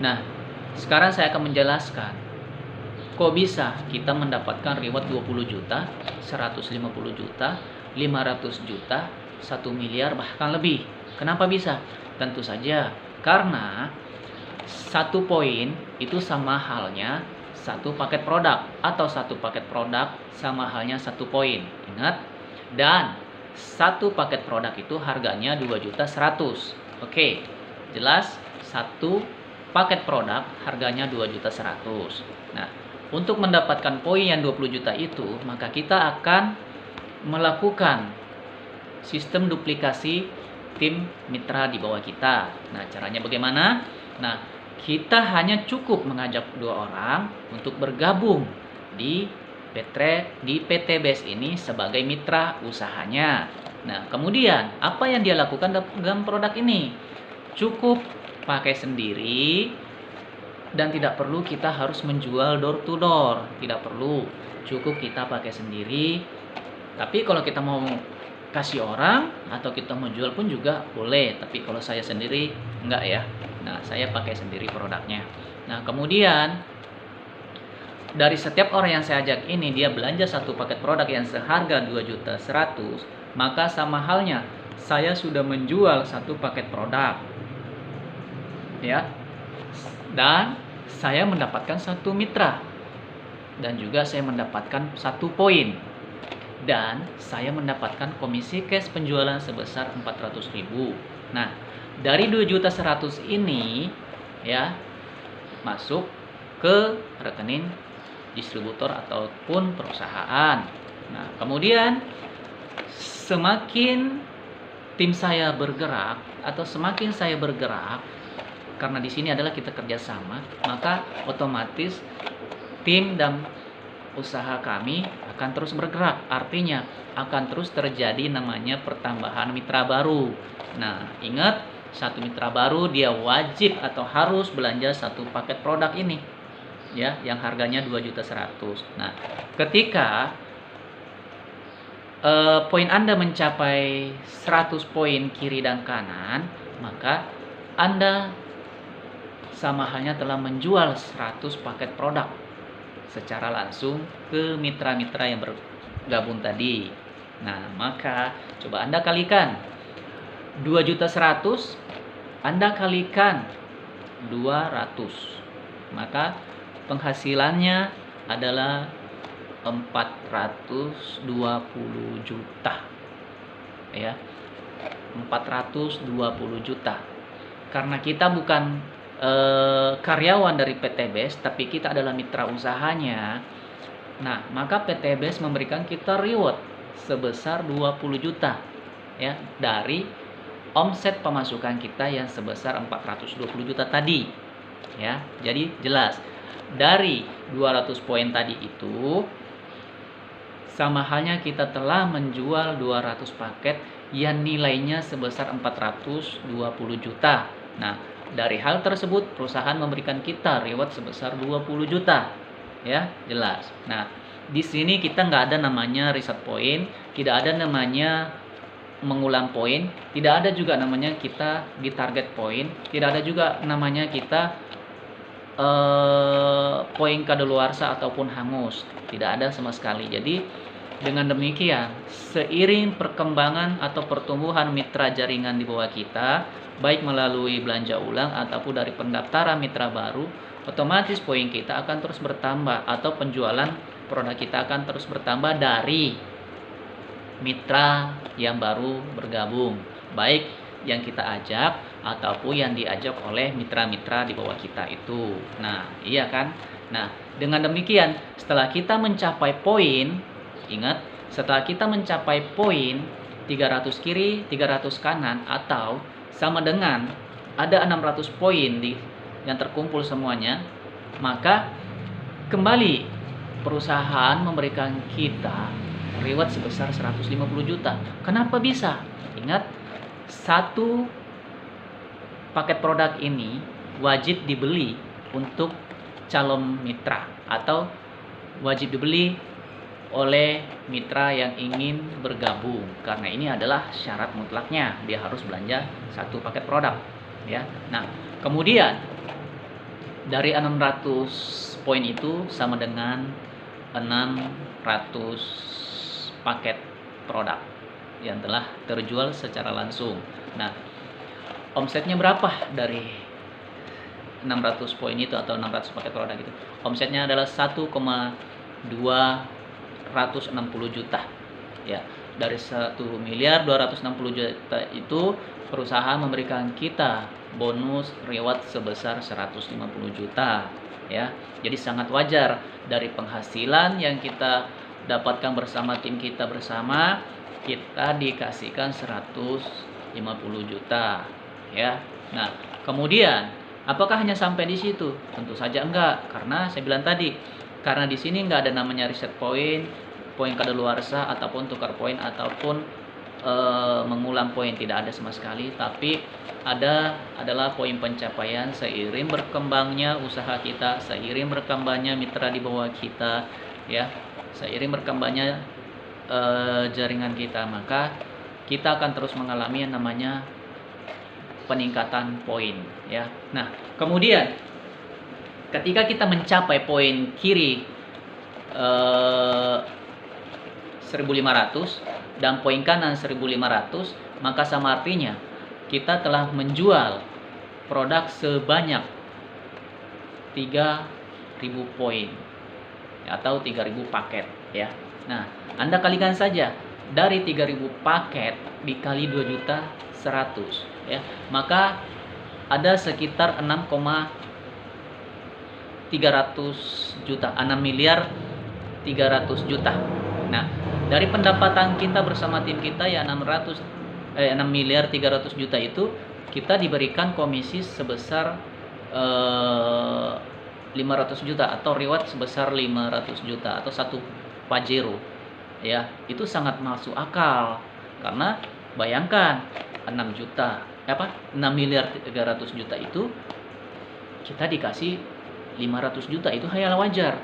Nah, sekarang saya akan menjelaskan kok bisa kita mendapatkan reward 20 juta, 150 juta, 500 juta, 1 miliar bahkan lebih. Kenapa bisa? Tentu saja karena satu poin itu sama halnya satu paket produk, atau satu paket produk sama halnya satu poin. Ingat, dan satu paket produk itu harganya 2.100.000. Oke, jelas. Satu paket produk harganya 2.100.000. Nah, untuk mendapatkan poin yang 20 juta itu, maka kita akan melakukan sistem duplikasi tim mitra di bawah kita. Nah, caranya bagaimana? Nah, kita hanya cukup mengajak 2 orang untuk bergabung di PT BES ini sebagai mitra usahanya. Nah, kemudian apa yang dia lakukan dalam produk ini? Cukup pakai sendiri dan tidak perlu kita harus menjual door to door. Tidak perlu, cukup kita pakai sendiri. Tapi kalau kita mau kasih orang atau kita mau jual pun juga boleh, tapi kalau saya sendiri enggak ya. Nah, saya pakai sendiri produknya. Nah, kemudian dari setiap orang yang saya ajak ini, dia belanja satu paket produk yang seharga 2.100.000, maka sama halnya saya sudah menjual satu paket produk, ya. Dan saya mendapatkan satu mitra, dan juga saya mendapatkan satu poin, dan saya mendapatkan komisi cash penjualan sebesar 400.000. Nah, dari 2.100.000 ini ya masuk ke rekening distributor ataupun perusahaan. Nah, kemudian semakin tim saya bergerak atau semakin saya bergerak, karena di sini adalah kita kerjasama, maka otomatis tim dan usaha kami akan terus bergerak. Artinya akan terus terjadi namanya pertambahan mitra baru. Nah, ingat, satu mitra baru dia wajib atau harus belanja satu paket produk ini, ya, yang harganya 2.100.000. Nah, ketika poin Anda mencapai 100 poin kiri dan kanan, maka Anda sama halnya telah menjual 100 paket produk secara langsung ke mitra-mitra yang bergabung tadi. Nah, maka coba Anda kalikan 2.100.000, Anda kalikan 200, maka penghasilannya adalah 420 juta, ya, 420 juta. Karena kita bukan karyawan dari PT BES, tapi kita adalah mitra usahanya. Nah, maka PT BES memberikan kita reward sebesar 20 juta, ya, dari omset pemasukan kita yang sebesar 420 juta tadi, ya. Jadi jelas, dari 200 poin tadi itu sama halnya kita telah menjual 200 paket yang nilainya sebesar 420 juta. Nah, dari hal tersebut perusahaan memberikan kita reward sebesar 20 juta. Ya, jelas. Nah, di sini kita nggak ada namanya reset point, tidak ada namanya mengulang poin, tidak ada juga namanya kita di target point, tidak ada juga namanya kita poin kadaluarsa ataupun hangus. Tidak ada sama sekali. Jadi dengan demikian, seiring perkembangan atau pertumbuhan mitra jaringan di bawah kita, baik melalui belanja ulang ataupun dari pendaftaran mitra baru, otomatis poin kita akan terus bertambah atau penjualan produk kita akan terus bertambah dari mitra yang baru bergabung, baik yang kita ajak ataupun yang diajak oleh mitra-mitra di bawah kita itu. Nah, iya kan? Nah, dengan demikian setelah kita mencapai poin, ingat, setelah kita mencapai poin 300 kiri, 300 kanan, atau sama dengan ada 600 poin yang terkumpul semuanya, maka kembali perusahaan memberikan kita reward sebesar 150 juta. Kenapa bisa? Ingat, satu paket produk ini wajib dibeli untuk calon mitra atau wajib dibeli oleh mitra yang ingin bergabung, karena ini adalah syarat mutlaknya, dia harus belanja satu paket produk, ya. Nah, kemudian Dari 600 poin itu sama dengan 600 paket produk yang telah terjual secara langsung. Nah, omsetnya berapa dari 600 poin itu atau 600 paket produk itu? Omsetnya adalah 1,260 juta. Ya, dari 1.260 juta itu perusahaan memberikan kita bonus reward sebesar 150 juta, ya. Jadi sangat wajar dari penghasilan yang kita dapatkan bersama tim kita bersama, kita dikasihkan 150 juta, ya. Nah, kemudian apakah hanya sampai di situ? Tentu saja enggak, karena saya bilang tadi, karena di sini enggak ada namanya reset point, poin kadaluarsa ataupun tukar poin ataupun mengulang poin, tidak ada sama sekali. Tapi adalah poin pencapaian seiring berkembangnya usaha kita, seiring berkembangnya mitra di bawah kita, ya, seiring berkembangnya jaringan kita, maka kita akan terus mengalami yang namanya peningkatan poin, ya. Nah, kemudian ketika kita mencapai poin kiri 1.500 dan poin kanan 1.500, maka sama artinya kita telah menjual produk sebanyak 3.000 poin atau 3.000 paket, ya. Nah, Anda kalikan saja dari 3.000 paket dikali 2.100.000, ya. Maka ada sekitar 6,300 juta, 6 miliar 300 juta. Nah, dari pendapatan kita bersama tim kita ya 6 miliar 300 juta itu kita diberikan komisi sebesar 500 juta atau reward sebesar 500 juta atau 1 pajero, ya. Itu sangat masuk akal karena bayangkan 6 miliar 300 juta itu kita dikasih 500 juta, itu hal yang wajar.